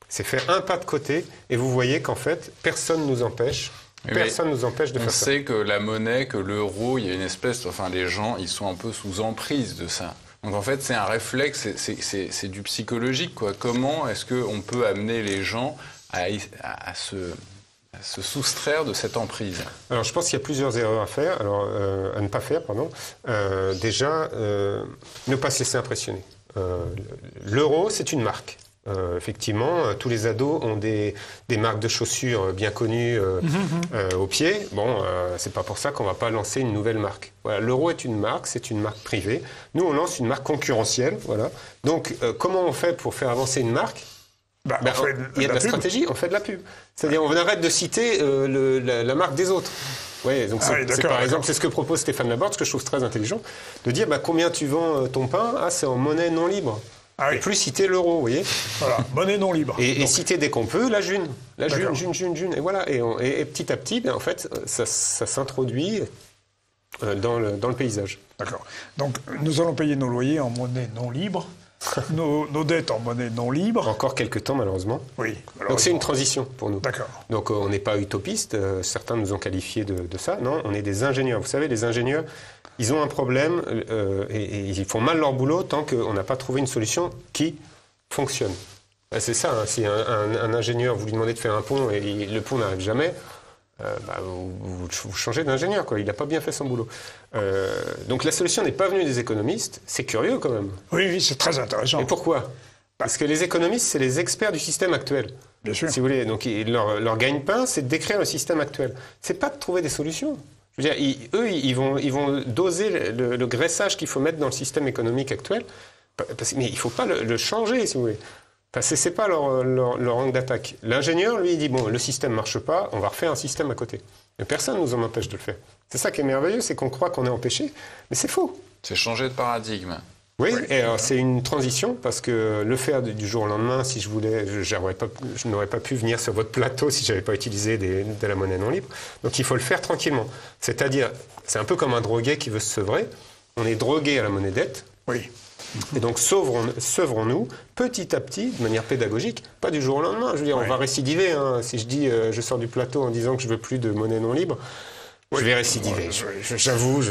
C'est faire un pas de côté, et vous voyez qu'en fait, personne ne nous empêche. Personne ne nous empêche de faire ça. On sait que la monnaie, que l'euro, il y a une espèce... Enfin, les gens, ils sont un peu sous emprise de ça. Donc en fait, c'est un réflexe, c'est du psychologique, quoi. Comment est-ce qu'on peut amener les gens à se soustraire de cette emprise? Alors, je pense qu'il y a plusieurs erreurs à faire, à ne pas faire, pardon. Déjà, ne pas se laisser impressionner. L'euro, c'est une marque. Effectivement, tous les ados ont des marques de chaussures bien connues au pied. Bon, c'est pas pour ça qu'on va pas lancer une nouvelle marque. Voilà, l'euro est une marque, c'est une marque privée. Nous, on lance une marque concurrentielle. Voilà. Donc, comment on fait pour faire avancer une marque ? Il y a de la stratégie, on fait de la pub. C'est-à-dire, on arrête de citer la marque des autres. Ouais, donc par exemple, c'est ce que propose Stéphane Laborde, ce que je trouve très intelligent, de dire combien tu vends ton pain ? Ah, c'est en monnaie non libre. Ah, oui. Et plus citer l'euro, vous voyez. Voilà, monnaie non libre. Et citer dès qu'on peut la june. La june. Et voilà. Et petit à petit, en fait, ça s'introduit dans le paysage. D'accord. Donc, nous allons payer nos loyers en monnaie non libre. nos dettes en monnaie non libre. Encore quelques temps, malheureusement. Oui. Donc c'est une transition pour nous. D'accord. Donc on n'est pas utopiste. Certains nous ont qualifiés de ça. Non, on est des ingénieurs. Vous savez, les ingénieurs, ils ont un problème et ils font mal leur boulot tant qu'on n'a pas trouvé une solution qui fonctionne. C'est ça. Hein, si un ingénieur, vous lui demandez de faire un pont et le pont n'arrive jamais, vous changez d'ingénieur, quoi. Il n'a pas bien fait son boulot. Donc la solution n'est pas venue des économistes. C'est curieux quand même. Oui, c'est très intéressant. Et pourquoi ? Parce que les économistes, c'est les experts du système actuel. Bien sûr. Si vous voulez, donc leur gagne-pain, c'est de décrire le système actuel. C'est pas de trouver des solutions. Je veux dire, ils vont doser le graissage qu'il faut mettre dans le système économique actuel. Mais il ne faut pas le changer, si vous voulez. Enfin, c'est pas leur angle d'attaque. L'ingénieur, lui, il dit, bon, le système ne marche pas, on va refaire un système à côté. Mais personne ne nous en empêche de le faire. C'est ça qui est merveilleux, c'est qu'on croit qu'on est empêché, mais c'est faux. C'est changer de paradigme. Oui, et alors, c'est une transition, parce que le faire du jour au lendemain, si je voulais, je n'aurais pas pu venir sur votre plateau si je n'avais pas utilisé de la monnaie non libre. Donc il faut le faire tranquillement. C'est-à-dire, c'est un peu comme un drogué qui veut se sevrer. On est drogué à la monnaie dette. Oui. Et donc, sevrons-nous petit à petit, de manière pédagogique, pas du jour au lendemain. Je veux dire, on va récidiver. Hein. Si je dis, je sors du plateau en disant que je veux plus de monnaie non libre, je vais récidiver. J'avoue.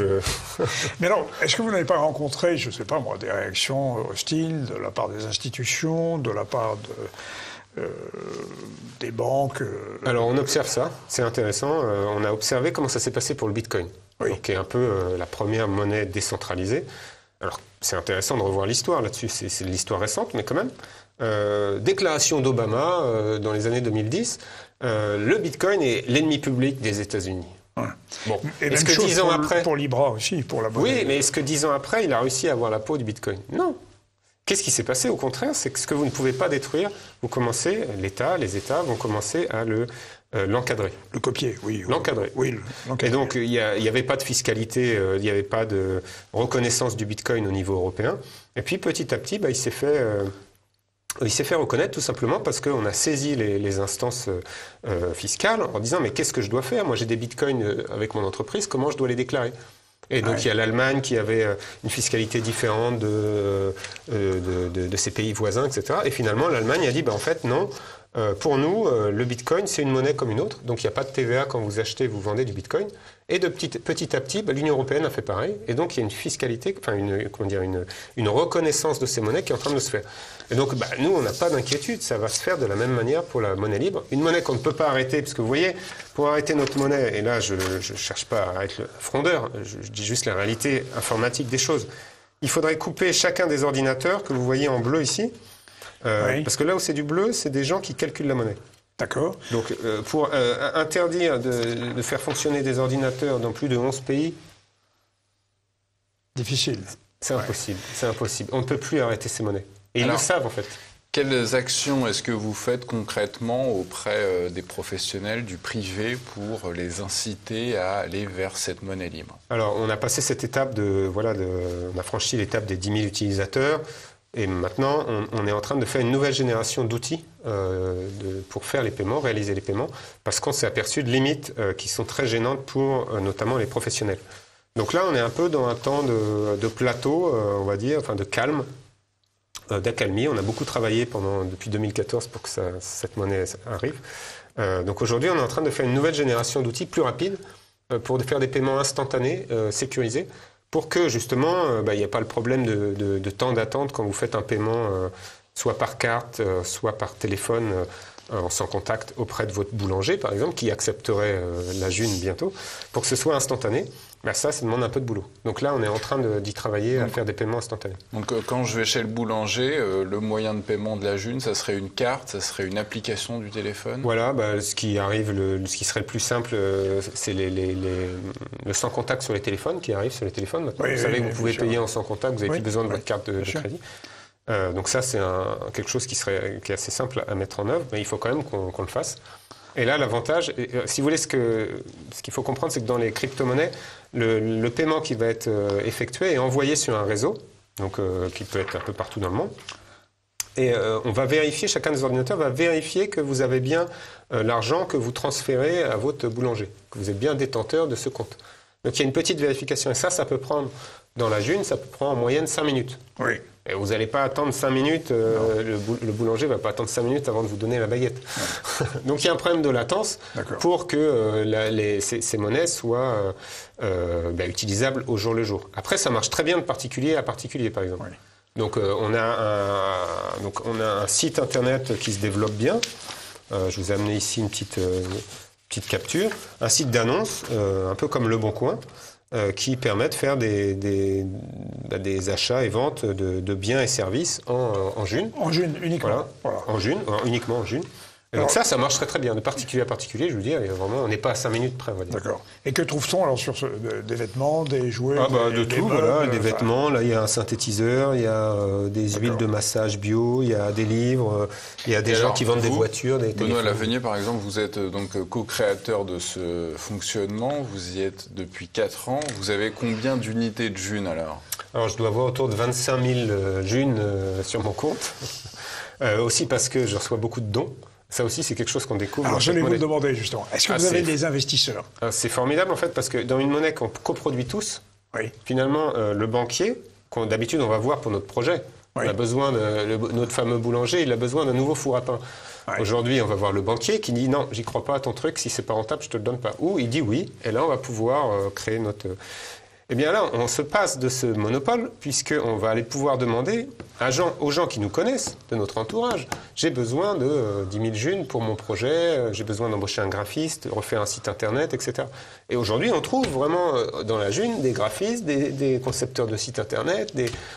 Mais alors, est-ce que vous n'avez pas rencontré, je ne sais pas moi, des réactions hostiles de la part des institutions, de la part des banques Alors, on observe ça. C'est intéressant. On a observé comment ça s'est passé pour le Bitcoin, donc, qui est un peu la première monnaie décentralisée. Alors, c'est intéressant de revoir l'histoire là-dessus, c'est l'histoire récente, mais quand même. Déclaration d'Obama dans les années 2010, le Bitcoin est l'ennemi public des États-Unis. Ouais. Bon. Et est-ce que 10 ans après... Pour Libra aussi, pour la monnaie. Oui, mais est-ce que 10 ans après, il a réussi à avoir la peau du Bitcoin ? Non. Qu'est-ce qui s'est passé ? Au contraire, c'est que ce que vous ne pouvez pas détruire, les États vont commencer à l'encadrer. Le copier, oui. L'encadrer. Oui, et donc, il n'y avait pas de fiscalité, il n'y avait pas de reconnaissance du Bitcoin au niveau européen. Et puis, petit à petit, il s'est fait reconnaître tout simplement parce qu'on a saisi les instances fiscales en disant « Mais qu'est-ce que je dois faire ? Moi, j'ai des Bitcoins avec mon entreprise, comment je dois les déclarer ?» Et donc, il y a l'Allemagne qui avait une fiscalité différente de ses pays voisins, etc. Et finalement, l'Allemagne a dit, en fait, non, pour nous, le Bitcoin, c'est une monnaie comme une autre. Donc, il n'y a pas de TVA quand vous achetez, vous vendez du Bitcoin. Et de petit à petit, l'Union européenne a fait pareil. Et donc, il y a une fiscalité, enfin, une reconnaissance de ces monnaies qui est en train de se faire. Et donc, nous, on n'a pas d'inquiétude. Ça va se faire de la même manière pour la monnaie libre. Une monnaie qu'on ne peut pas arrêter, parce que vous voyez, pour arrêter notre monnaie, et là, je ne cherche pas à être le frondeur, je dis juste la réalité informatique des choses. Il faudrait couper chacun des ordinateurs que vous voyez en bleu ici. Parce que là où c'est du bleu, c'est des gens qui calculent la monnaie. D'accord. Donc, pour interdire de faire fonctionner des ordinateurs dans plus de 11 pays... Difficile. C'est impossible, c'est impossible. On ne peut plus arrêter ces monnaies. Et ils le savent, en fait. Quelles actions est-ce que vous faites concrètement auprès des professionnels du privé pour les inciter à aller vers cette monnaie libre ? Alors, on a passé cette étape on a franchi l'étape des 10 000 utilisateurs. Et maintenant, on est en train de faire une nouvelle génération d'outils pour faire les paiements, réaliser les paiements, parce qu'on s'est aperçu de limites qui sont très gênantes pour notamment les professionnels. Donc là, on est un peu dans un temps de plateau, on va dire, enfin de calme, d'accalmie. On a beaucoup travaillé depuis 2014 pour que cette monnaie arrive. Donc aujourd'hui, on est en train de faire une nouvelle génération d'outils plus rapides pour faire des paiements instantanés, sécurisés, pour que, justement, il n'y ait pas le problème de temps d'attente quand vous faites un paiement, soit par carte, soit par téléphone, sans contact auprès de votre boulanger, par exemple, qui accepterait la June bientôt, pour que ce soit instantané. Ben ça demande un peu de boulot. Donc là, on est en train d'y travailler, à faire des paiements instantanés. Donc quand je vais chez le boulanger, le moyen de paiement de la June, ça serait une carte, ça serait une application du téléphone? Voilà, ce qui serait le plus simple, c'est le sans contact sur les téléphones, qui arrive sur les téléphones maintenant. Vous savez que vous pouvez payer en sans contact, vous n'avez plus besoin de votre carte de crédit. Donc ça, c'est quelque chose qui est assez simple à mettre en œuvre, mais il faut quand même qu'on le fasse. Et là, l'avantage, si vous voulez, ce qu'il faut comprendre, c'est que dans les crypto-monnaies, le paiement qui va être effectué est envoyé sur un réseau, donc qui peut être un peu partout dans le monde. Et on va vérifier, chacun des ordinateurs va vérifier que vous avez bien l'argent que vous transférez à votre boulanger, que vous êtes bien détenteur de ce compte. Donc il y a une petite vérification. Et ça peut prendre, dans la June, ça peut prendre en moyenne 5 minutes. Oui. Et vous n'allez pas attendre 5 minutes, le boulanger ne va pas attendre 5 minutes avant de vous donner la baguette. Donc il y a un problème de latence pour que ces monnaies soient utilisables au jour le jour. Après, ça marche très bien de particulier à particulier, par exemple. Oui. Donc on a un site internet qui se développe bien. Je vous ai amené ici une petite capture. Un site d'annonce, un peu comme Le Bon Coin, qui permet de faire des achats et ventes de biens et services en June. En June, uniquement. Voilà. En June, uniquement en June. Et donc ça marche très très bien. De particulier à particulier, je veux dire, vraiment, on n'est pas à 5 minutes près, on va dire. D'accord. Et que trouve-t-on alors sur des vêtements, des jouets, de tout, meubles, voilà, des vêtements. Là, il y a un synthétiseur, il y a des huiles de massage bio, il y a des livres, il y a des gens qui vendent des voitures, des téléphones. Benoît Lavenier, par exemple, vous êtes donc co-créateur de ce fonctionnement. Vous y êtes depuis 4 ans. Vous avez combien d'unités de June alors? Alors, je dois avoir autour de 25 000 June sur mon compte. Aussi parce que je reçois beaucoup de dons. Ça aussi, c'est quelque chose qu'on découvre. Alors, j'allais vous le demander, justement. Est-ce que vous avez des investisseurs? C'est formidable, en fait, parce que dans une monnaie qu'on coproduit tous, finalement, le banquier, d'habitude, on va voir pour notre projet, on a besoin notre fameux boulanger, il a besoin d'un nouveau four à pain. Aujourd'hui, on va voir le banquier qui dit « Non, j'y crois pas à ton truc, si c'est pas rentable, je te le donne pas. » Ou il dit « Oui », et là, on va pouvoir créer notre... Eh bien là, on se passe de ce monopole, puisqu'on va aller pouvoir demander aux gens qui nous connaissent, de notre entourage, j'ai besoin de 10 000 Junes pour mon projet, j'ai besoin d'embaucher un graphiste, refaire un site internet, etc. Et aujourd'hui, on trouve vraiment dans la June des graphistes, des concepteurs de sites internet,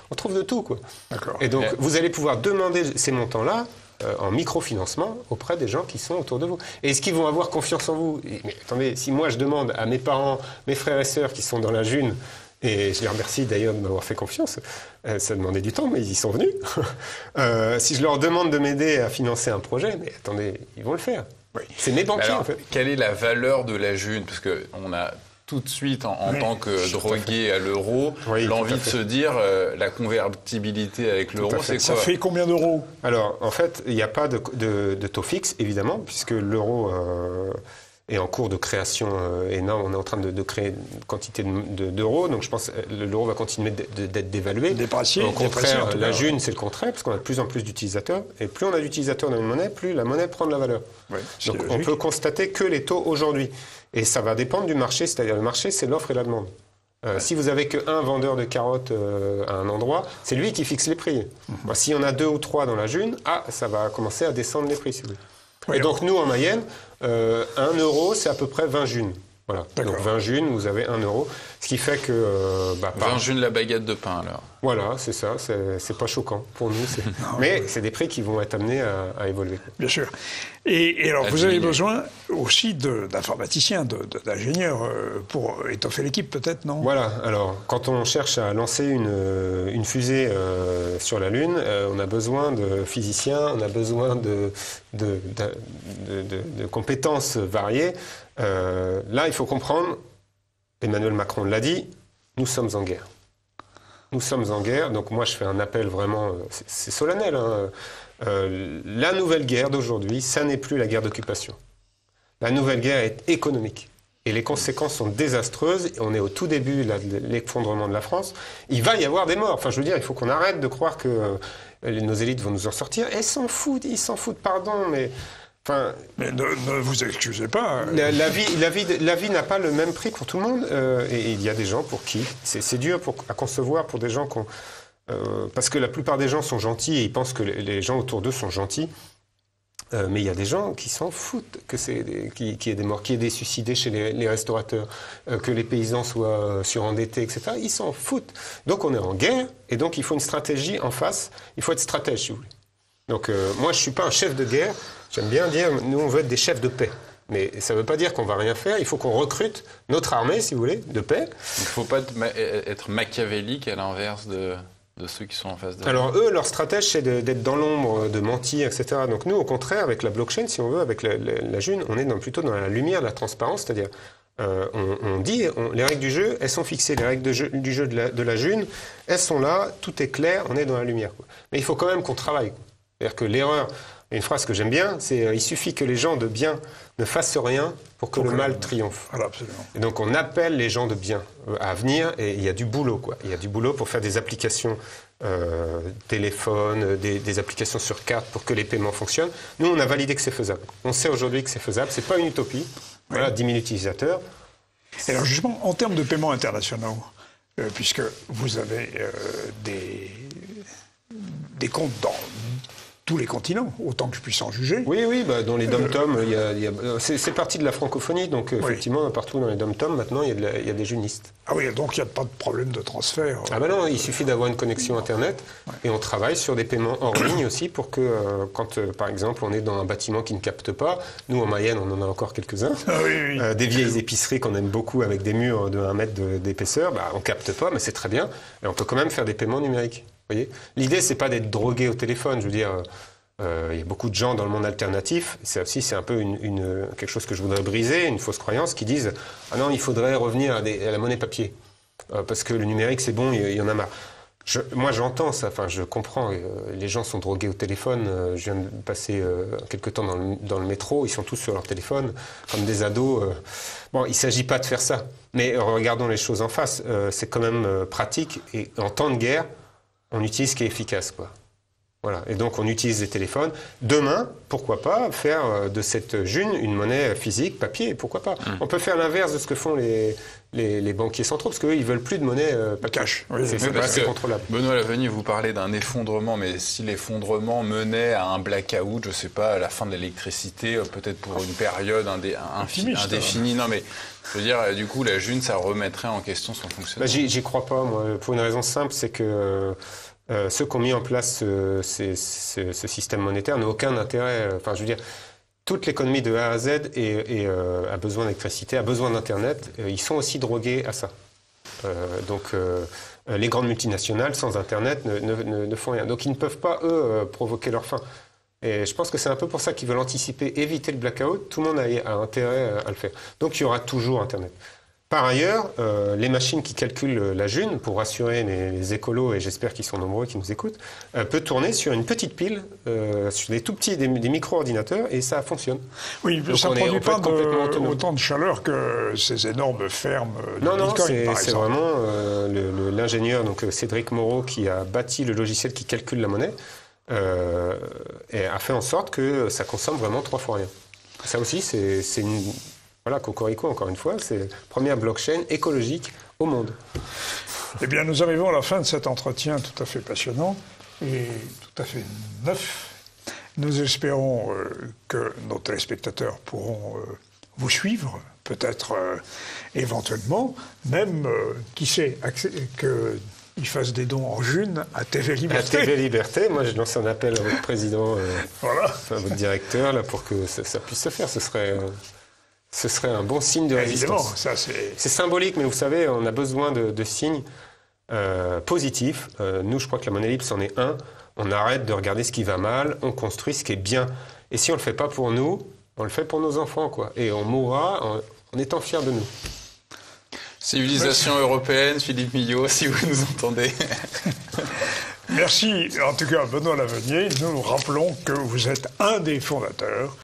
on trouve de tout, quoi. D'accord. Et donc, vous allez pouvoir demander ces montants-là en microfinancement auprès des gens qui sont autour de vous. Et est-ce qu'ils vont avoir confiance en vous? Mais attendez, si moi je demande à mes parents, mes frères et sœurs qui sont dans la June, et je les remercie d'ailleurs de m'avoir fait confiance, ça demandait du temps, mais ils y sont venus. Si je leur demande de m'aider à financer un projet, mais attendez, ils vont le faire. Oui. C'est mes banquiers, en fait. Quelle est la valeur de la June? Parce qu'on a tout de suite, en tant que drogué à l'euro, l'envie de se dire la convertibilité avec l'euro, c'est quoi? Ça fait combien d'euros? Alors, en fait, il n'y a pas de taux fixe, évidemment, puisque l'euro est en cours de création énorme. On est en train de créer une quantité d'euros, donc je pense que l'euro va continuer d'être dévalué. Déprécié. Au contraire, la June, c'est le contraire, parce qu'on a de plus en plus d'utilisateurs, et plus on a d'utilisateurs dans une monnaie, plus la monnaie prend de la valeur. Oui, donc on peut constater que les taux aujourd'hui. Et ça va dépendre du marché, c'est-à-dire le marché, c'est l'offre et la demande. Si vous avez qu'un vendeur de carottes à un endroit, c'est lui qui fixe les prix. Si on a 2 ou 3 dans la June, ça va commencer à descendre les prix, si vous voulez. Oui, et donc nous, en Mayenne, 1 euro, c'est à peu près 20 Junes. Voilà. Donc 20 Junes, vous avez 1 euro. Ce qui fait que... 20 Junes la baguette de pain, alors. Voilà, c'est ça. C'est pas choquant pour nous. Mais c'est des prix qui vont être amenés à évoluer. Bien sûr. Et alors, vous avez besoin aussi d'informaticiens, d'ingénieurs pour étoffer l'équipe, peut-être, non? Voilà. Alors, quand on cherche à lancer une fusée sur la Lune, on a besoin de physiciens, on a besoin de compétences variées. Là, il faut comprendre, Emmanuel Macron l'a dit, nous sommes en guerre. Nous sommes en guerre, donc moi je fais un appel vraiment, c'est solennel. La nouvelle guerre d'aujourd'hui, ça n'est plus la guerre d'occupation. La nouvelle guerre est économique. Et les conséquences sont désastreuses. On est au tout début de l'effondrement de la France. Il va y avoir des morts. Enfin, je veux dire, il faut qu'on arrête de croire que nos élites vont nous en sortir. Et ils s'en foutent, pardon, mais... Enfin, mais ne vous excusez pas. La vie n'a pas le même prix pour tout le monde. Et il y a des gens pour qui c'est dur à concevoir, pour des gens parce que la plupart des gens sont gentils et ils pensent que les gens autour d'eux sont gentils. Mais il y a des gens qui s'en foutent qu'il y ait des morts, qu'il y ait des suicidés chez les restaurateurs, que les paysans soient surendettés, etc. Ils s'en foutent. Donc on est en guerre, et donc il faut une stratégie en face. Il faut être stratège, si vous voulez. Donc moi, je ne suis pas un chef de guerre. J'aime bien dire, nous, on veut être des chefs de paix. Mais ça ne veut pas dire qu'on ne va rien faire. Il faut qu'on recrute notre armée, si vous voulez, de paix. Il ne faut pas être machiavélique à l'inverse de ceux qui sont en face de... Alors eux, leur stratège, c'est d'être dans l'ombre, de mentir, etc. Donc nous, au contraire, avec la blockchain, si on veut, avec la June, on est plutôt dans la lumière, la transparence, c'est-à-dire on dit, les règles du jeu, elles sont fixées, les règles du jeu de la June, elles sont là, tout est clair, on est dans la lumière. Quoi. Mais il faut quand même qu'on travaille. C'est-à-dire que l'erreur, une phrase que j'aime bien, c'est il suffit que les gens de bien ne fassent rien pour que le mal triomphe. Voilà, absolument. Et donc on appelle les gens de bien à venir, et il y a du boulot, quoi. Il y a du boulot pour faire des applications téléphone, des applications sur carte pour que les paiements fonctionnent. Nous, on a validé que c'est faisable. On sait aujourd'hui que c'est faisable. C'est pas une utopie. Voilà, Oui. 10 000 utilisateurs. Et alors justement, en termes de paiements internationaux, puisque vous avez des comptes dans tous les continents, autant que je puisse en juger. Oui, dans les dom-toms, c'est parti de la francophonie, donc effectivement, partout dans les dom-toms, maintenant, il y a des junistes. Ah oui, donc il n'y a pas de problème de transfert. Ah ben non, il suffit d'avoir une connexion Internet, et on travaille sur des paiements hors ligne aussi, pour que quand, par exemple, on est dans un bâtiment qui ne capte pas, nous, en Mayenne, on en a encore quelques-uns, Ah oui. des vieilles épiceries qu'on aime beaucoup avec des murs de 1 mètre d'épaisseur, on ne capte pas, mais c'est très bien, et on peut quand même faire des paiements numériques. L'idée, c'est pas d'être drogué au téléphone. Je veux dire, il y a beaucoup de gens dans le monde alternatif. C'est un peu quelque chose que je voudrais briser, une fausse croyance qui disent ah non, il faudrait revenir à la monnaie papier parce que le numérique c'est bon, il y en a marre. Moi, j'entends ça. Enfin, je comprends. Les gens sont drogués au téléphone. Je viens de passer quelques temps dans le métro. Ils sont tous sur leur téléphone, comme des ados. Bon, il ne s'agit pas de faire ça. Mais regardons les choses en face. C'est quand même pratique. Et en temps de guerre, on utilise ce qui est efficace, quoi. Voilà. Et donc, on utilise les téléphones. Demain, pourquoi pas faire de cette June une monnaie physique, papier, pourquoi pas. On peut faire l'inverse de ce que font les banquiers centraux, parce qu'eux, ils veulent plus de monnaie papier. Cash. Oui, c'est contrôlable. Benoît Lavenier, vous parlez d'un effondrement, mais si l'effondrement menait à un blackout, je ne sais pas, à la fin de l'électricité, peut-être pour une période indéfinie. Non, mais je veux dire, du coup, la June, ça remettrait en question son fonctionnement. J'y crois pas, moi, pour une raison simple, c'est que ceux qui ont mis en place ce système monétaire n'ont aucun intérêt. Enfin, je veux dire, toute l'économie de A à Z a besoin d'électricité, a besoin d'Internet. Ils sont aussi drogués à ça. Donc, les grandes multinationales, sans Internet, ne font rien. Donc, ils ne peuvent pas, eux, provoquer leur fin. Et je pense que c'est un peu pour ça qu'ils veulent anticiper, éviter le blackout. Tout le monde a intérêt à le faire. Donc, il y aura toujours Internet. Par ailleurs, les machines qui calculent la June, pour rassurer les écolos, et j'espère qu'ils sont nombreux qui nous écoutent, peut tourner sur une petite pile, sur des tout petits, des micro-ordinateurs, et ça fonctionne. Oui, donc ça ne produit pas autant de chaleur que ces énormes fermes de Non, Bitcoin, par c'est exemple. vraiment l'ingénieur, donc Cédric Moreau, qui a bâti le logiciel qui calcule la monnaie, et a fait en sorte que ça consomme vraiment 3 fois rien. Ça aussi, c'est une... Voilà, Cocorico, encore une fois, c'est la première blockchain écologique au monde. Eh bien, nous arrivons à la fin de cet entretien tout à fait passionnant et tout à fait neuf. Nous espérons que nos téléspectateurs pourront vous suivre, peut-être éventuellement, même, qui sait, qu'ils fassent des dons en June à TV Liberté. À TV Liberté, moi je lance un appel à votre président, voilà. à votre directeur, là, pour que ça puisse se faire. Ce serait un bon signe de résistance. Évidemment, ça c'est symbolique, mais vous savez, on a besoin de signes positifs. Nous, je crois que la monnaie libre, c'en est un. On arrête de regarder ce qui va mal, on construit ce qui est bien. Et si on ne le fait pas pour nous, on le fait pour nos enfants, quoi. Et on mourra en étant fiers de nous. Civilisation européenne, Philippe Millot, si vous nous entendez. Merci en tout cas Benoît Lavenier. Nous rappelons que vous êtes un des fondateurs